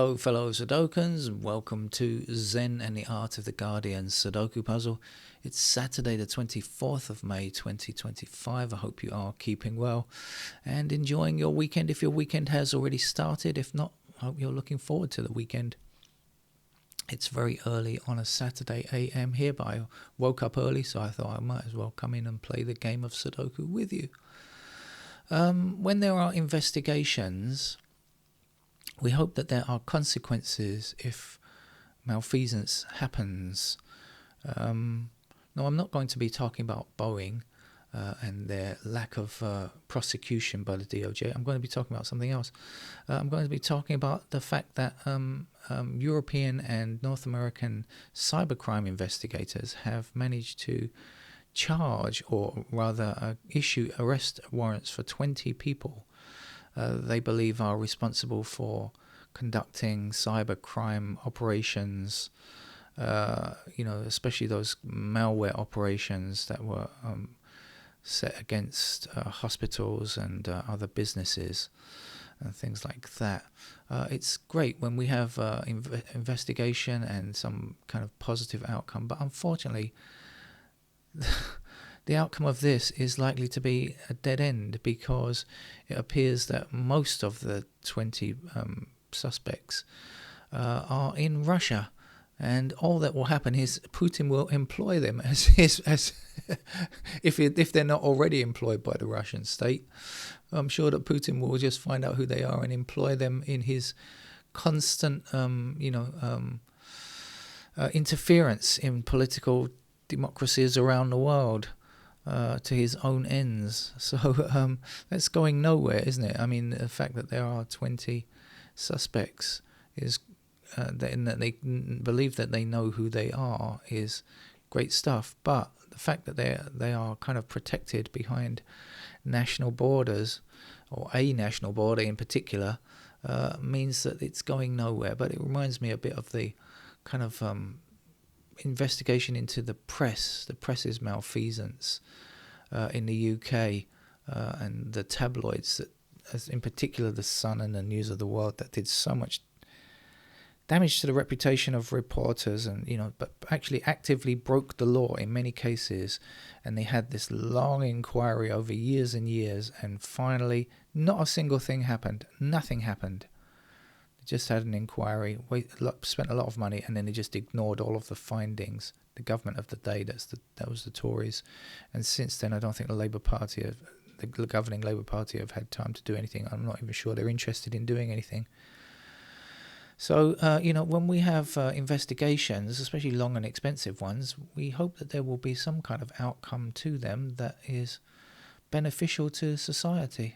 Hello, fellow Sudokans, and welcome to Zen and the Art of the Guardian Sudoku Puzzle. It's Saturday, the 24th of May 2025. I hope you are keeping well and enjoying your weekend if your weekend has already started. If not, I hope you're looking forward to the weekend. It's very early on a Saturday AM here, but I woke up early, so I thought I might as well come in and play the game of Sudoku with you. When there are investigations, we hope that there are consequences if malfeasance happens. No, I'm not going to be talking about Boeing and their lack of prosecution by the DOJ. I'm going to be talking about something else. I'm going to be talking about the fact that European and North American cybercrime investigators have managed to charge, or rather issue arrest warrants for 20 people they believe are responsible for conducting cybercrime operations, especially those malware operations that were set against hospitals and other businesses and things like that. It's great when we have investigation and some kind of positive outcome, but unfortunately the outcome of this is likely to be a dead end, because it appears that most of the 20 suspects are in Russia, and all that will happen is Putin will employ them as if they're not already employed by the Russian state. I'm sure that Putin will just find out who they are and employ them in his constant interference in political democracies around the world. To his own ends. So that's going nowhere, isn't it? I mean, the fact that there are 20 suspects is that they believe that they know who they are is great stuff. But the fact that they are kind of protected behind national borders, or a national border in particular, means that it's going nowhere. But it reminds me a bit of the kind of investigation into the press's malfeasance in the UK and the tabloids, that, as in particular the Sun and the News of the World, that did so much damage to the reputation of reporters, and but actually actively broke the law in many cases. And they had this long inquiry over years and years, and finally not a single thing happened. Nothing happened. Just had an inquiry, spent a lot of money, and then they just ignored all of the findings. The government of the day, that was the Tories, and since then I don't think the governing Labour Party have had time to do anything. I'm not even sure they're interested in doing anything. So when we have investigations, especially long and expensive ones, we hope that there will be some kind of outcome to them that is beneficial to society.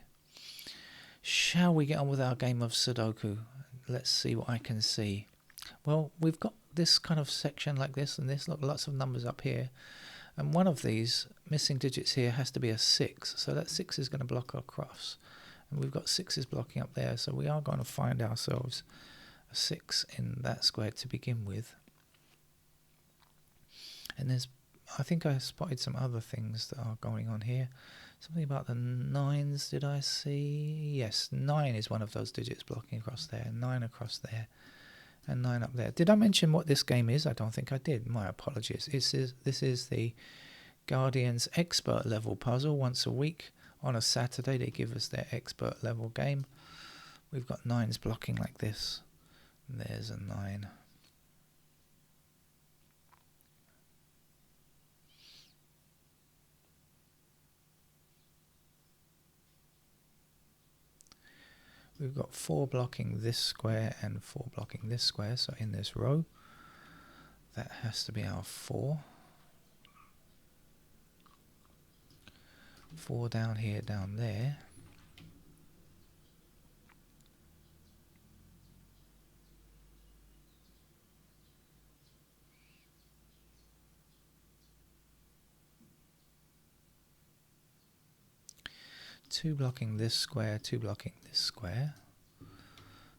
Shall we get on with our game of Sudoku? Let's see what I can see. Well, we've got this kind of section like this and this. Look, lots of numbers up here. And one of these missing digits here has to be a 6. So that 6 is going to block across. And we've got 6s blocking up there. So we are going to find ourselves a 6 in that square to begin with. And I think I spotted some other things that are going on here. Something about the 9s, did I see? Yes, 9 is one of those digits blocking across there. 9 across there. And 9 up there. Did I mention what this game is? I don't think I did. My apologies. This is the Guardian's expert level puzzle. Once a week on a Saturday they give us their expert level game. We've got 9s blocking like this. There's a 9. We've got 4 blocking this square and 4 blocking this square. So in this row, that has to be our 4. 4 down here, down there. Two blocking this square, 2 blocking this square.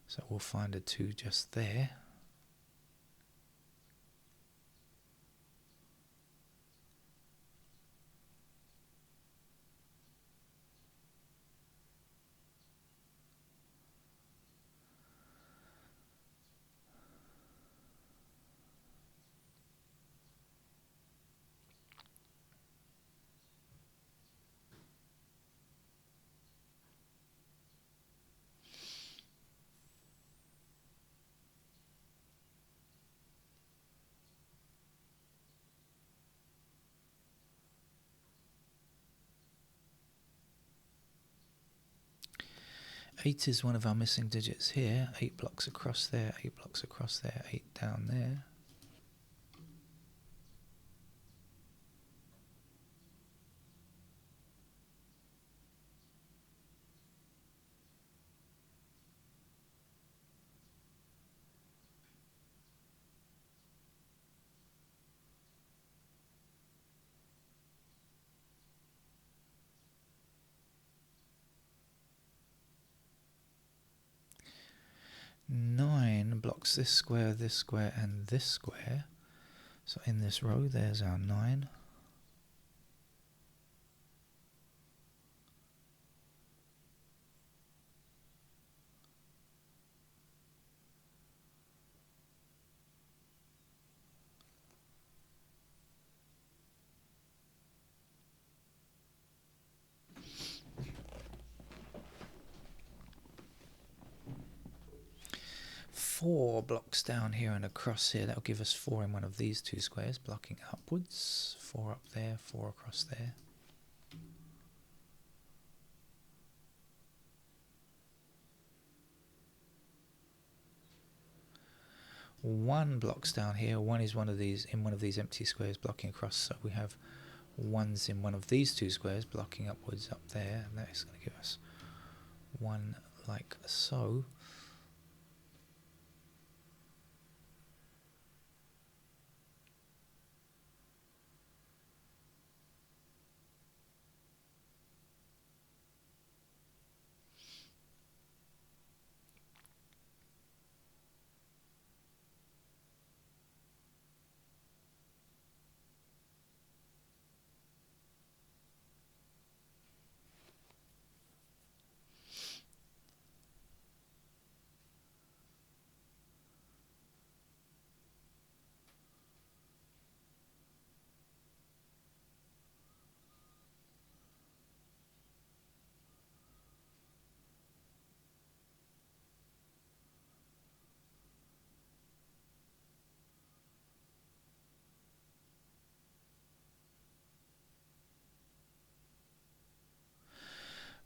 So we'll find a 2 just there. 8 is one of our missing digits here. 8 blocks across there, 8 blocks across there, 8 down there. Nine blocks this square, and this square. So in this row, there's our 9. Four blocks down here and across here. That'll give us 4 in one of these two squares, blocking upwards. 4 up there, 4 across there. 1 blocks down here. 1 is one of these in one of these empty squares, blocking across. So we have 1s in one of these two squares, blocking upwards up there, and that's going to give us 1 like so.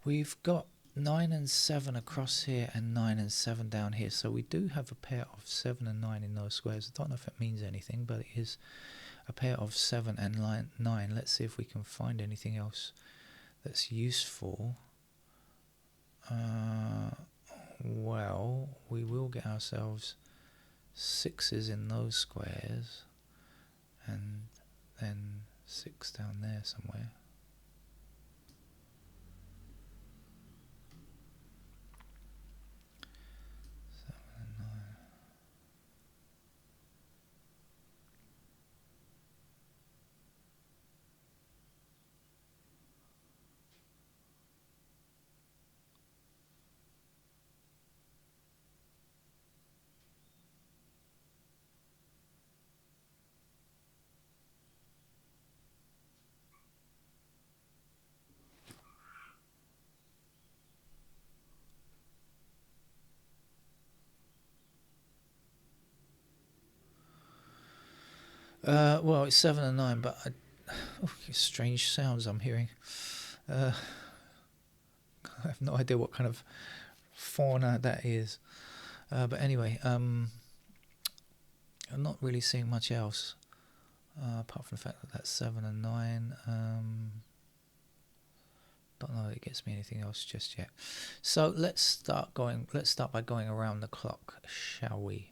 We've got 9 and 7 across here and 9 and 7 down here. So we do have a pair of 7 and 9 in those squares. I don't know if it means anything, but it is a pair of 7 and 9. Let's see if we can find anything else that's useful. Well, we will get ourselves 6s in those squares and then 6 down there somewhere. Well, it's 7 and 9, but strange sounds I'm hearing. I have no idea what kind of fauna that is. But anyway, I'm not really seeing much else apart from the fact that that's 7 and 9. Don't know that it gets me anything else just yet. So let's start by going around the clock, shall we?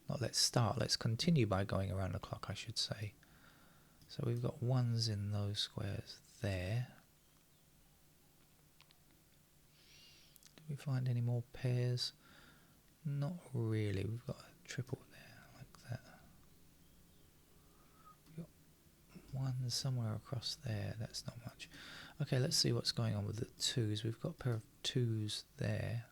Not let's start, let's continue by going around the clock, I should say. So we've got 1s in those squares there. Did we find any more pairs? Not really. We've got a triple there, like that. We've got 1 somewhere across there, that's not much. Okay, let's see what's going on with the 2s. We've got a pair of 2s there.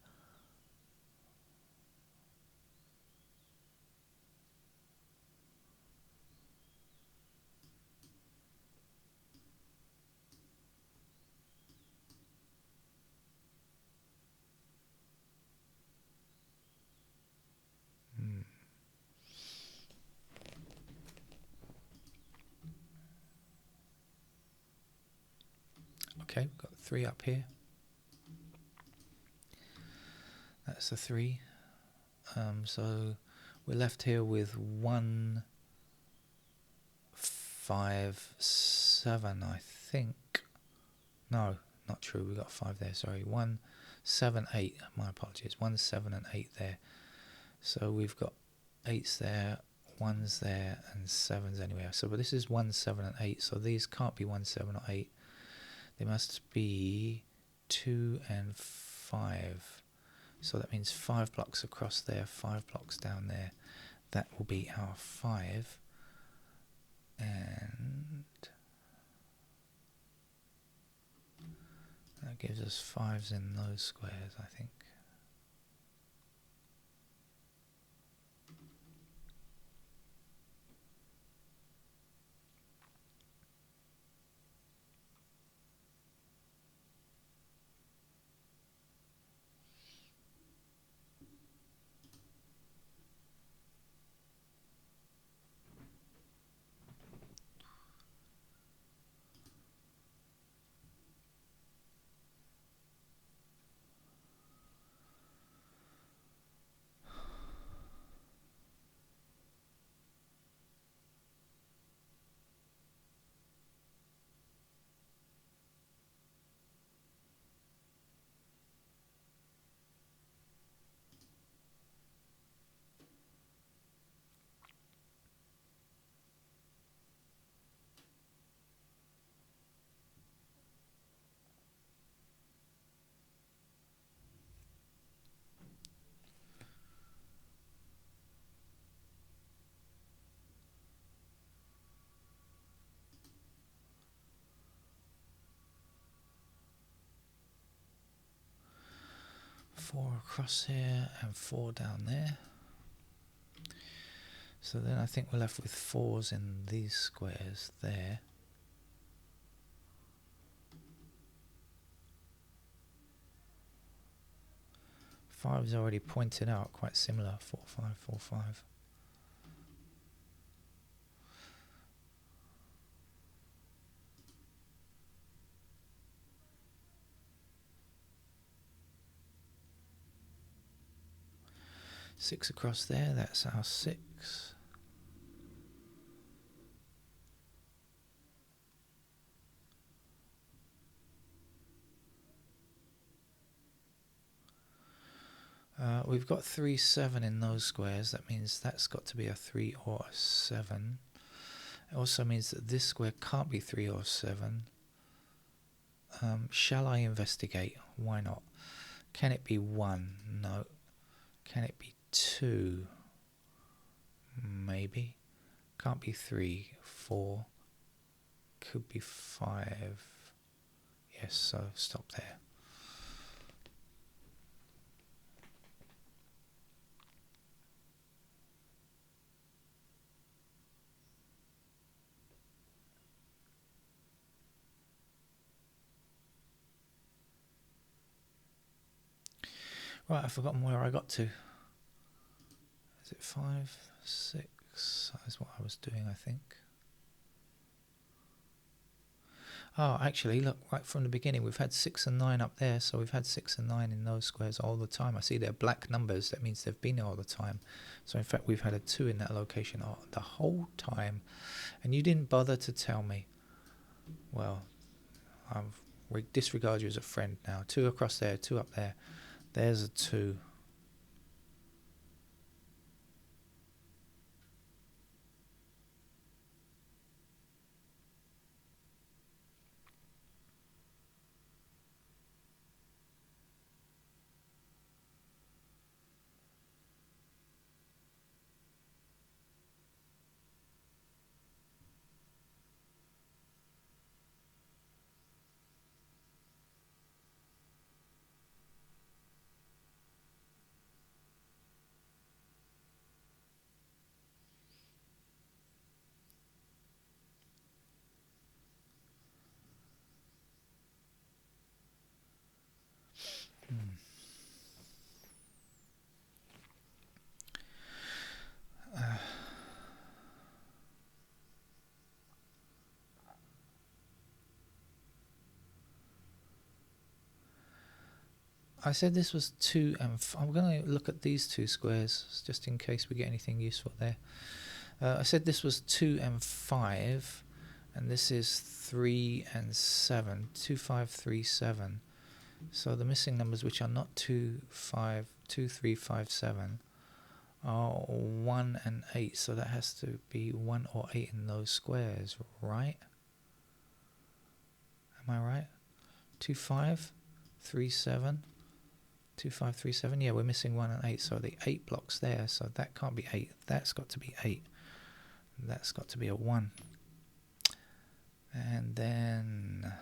Okay, we've got 3 up here. That's a 3. So we're left here with 1, 5, 7, I think. No, not true. We got 5 there. Sorry, 1, 7, 8. My apologies. 1, 7, and 8 there. So we've got 8s there, 1s there, and 7s anywhere. So, but this is 1, 7, and 8. So these can't be 1, 7, or 8. They must be 2 and 5. So that means 5 blocks across there, 5 blocks down there. That will be our 5. And that gives us 5s in those squares, I think. Four across here and 4 down there. So then I think we're left with 4s in these squares there. 5's already pointed out, quite similar. 4, 5, 4, 5. Six across there, that's our 6. We've got 3, 7 in those squares. That means that's got to be a 3 or a 7. It also means that this square can't be 3 or 7. Shall I investigate? Why not? Can it be 1? No. Can it be 2? Maybe. Can't be 3, 4. Could be 5. Yes, so stop there. Right, I've forgotten where I got to. Is it 5, 6? That's what I was doing, I think. Oh, actually, look, right from the beginning, we've had 6 and 9 up there, so we've had 6 and 9 in those squares all the time. I see they're black numbers, that means they've been there all the time. So in fact, we've had a 2 in that location the whole time, and you didn't bother to tell me. Well, I'll disregard you as a friend now. 2 across there, 2 up there. There's a 2. I said this was 2 and I'm going to look at these two squares just in case we get anything useful there. I said this was 2 and 5, and this is 3 and 7. 2, 5, 3, 7. So the missing numbers, which are not 2, 5, 2, 3, 5, 7, are 1 and 8. So that has to be 1 or 8 in those squares, right? Am I right? 2, 5, 3, 7. 2, 5, 3, 7. Yeah, we're missing 1 and 8. So the 8 blocks there. So that can't be 8. That's got to be 8. That's got to be a 1. And then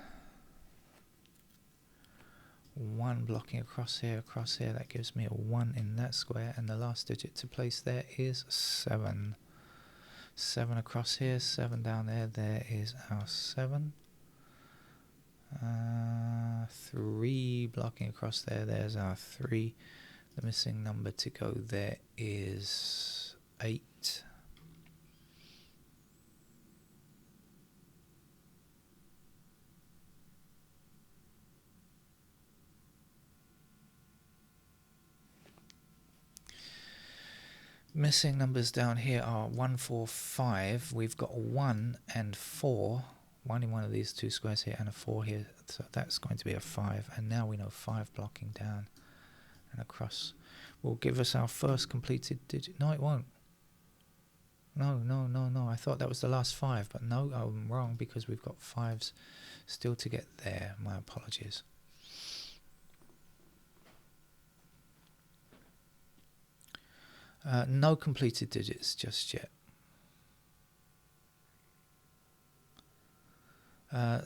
1 blocking across here. That gives me a 1 in that square. And the last digit to place there is 7. 7 across here, 7 down there. There is our 7. 3 blocking across there. There's our 3. The missing number to go there is 8. Missing numbers down here are 1, 4, 5. We've got 1 and 4. 1 in one of these two squares here and a 4 here. So that's going to be a 5. And now we know 5 blocking down and across will give us our first completed digit. No, it won't. No. I thought that was the last 5. But no, I'm wrong because we've got 5s still to get there. My apologies. No completed digits just yet.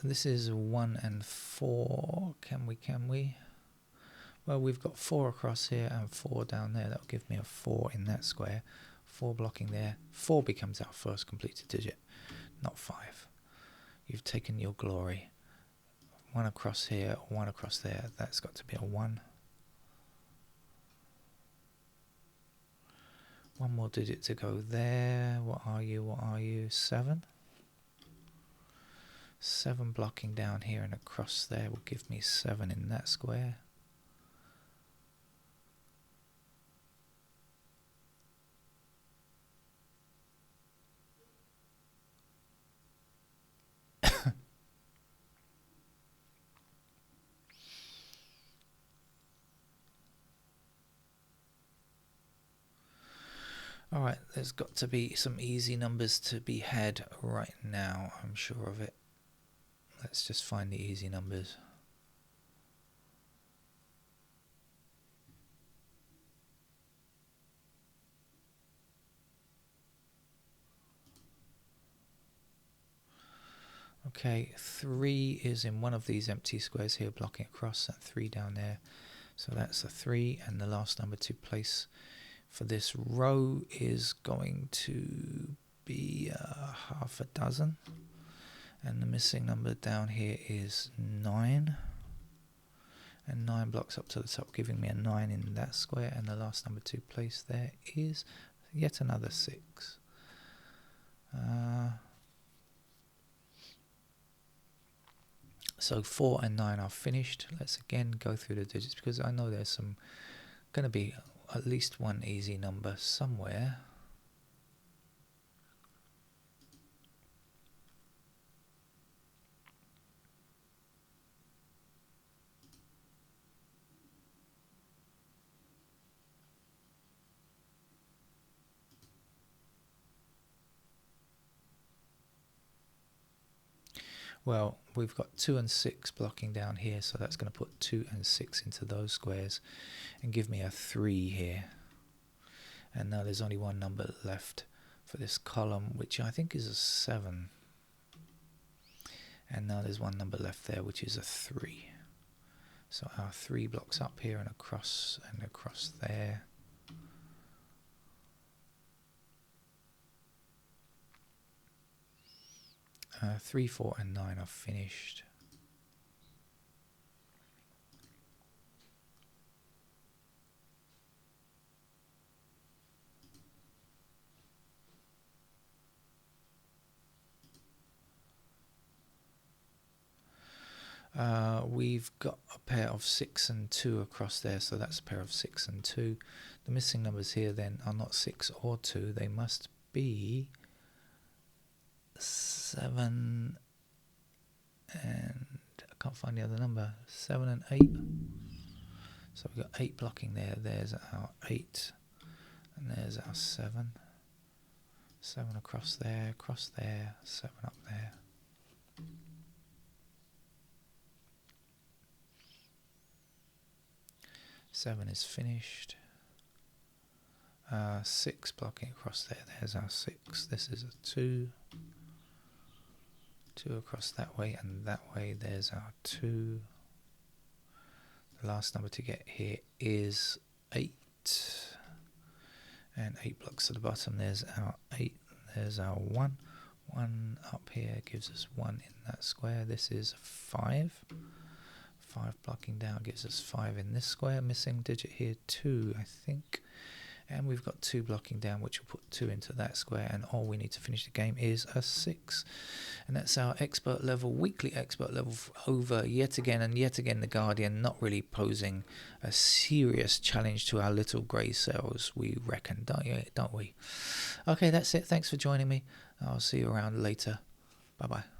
This is 1 and 4. Can we? Well, we've got 4 across here and 4 down there. That'll give me a 4 in that square. 4 blocking there. 4 becomes our first completed digit, not 5. You've taken your glory. 1 across here, 1 across there. That's got to be a 1. 1 more digit to go there. What are you? 7. 7 blocking down here and across there will give me 7 in that square. Alright, there's got to be some easy numbers to be had right now, I'm sure of it. Let's just find the easy numbers. Okay, 3 is in one of these empty squares here blocking across, and 3 down there. So that's a 3, and the last number to place for this row is going to be half a dozen. And the missing number down here is 9. And 9 blocks up to the top, giving me a 9 in that square. And the last number to place there is yet another 6. So 4 and 9 are finished. Let's again go through the digits because I know there's going to be at least one easy number somewhere. Well, we've got 2 and 6 blocking down here, so that's going to put 2 and 6 into those squares and give me a 3 here. And now there's only one number left for this column, which I think is a 7. And now there's one number left there, which is a 3. So our 3 blocks up here and across there. 3, 4 and 9 are finished. We've got a pair of 6 and 2 across there, so that's a pair of 6 and 2. The missing numbers here then are not 6 or 2, they must be 7 and I can't find the other number, 7 and 8. So we've got 8 blocking there, there's our 8, and there's our 7. 7 across there, 7 up there. Seven is finished. 6 blocking across there, there's our 6. This is a 2. 2 across that way and that way, there's our 2. The last number to get here is 8. And 8 blocks at the bottom, there's our 8, there's our 1. 1 up here gives us 1 in that square. This is 5. 5 blocking down gives us 5 in this square. Missing digit here, 2, I think. And we've got 2 blocking down, which will put 2 into that square. And all we need to finish the game is a 6. And that's our expert level, weekly expert level over yet again. And yet again, the Guardian not really posing a serious challenge to our little grey cells, we reckon, don't we? Okay, that's it. Thanks for joining me. I'll see you around later. Bye-bye.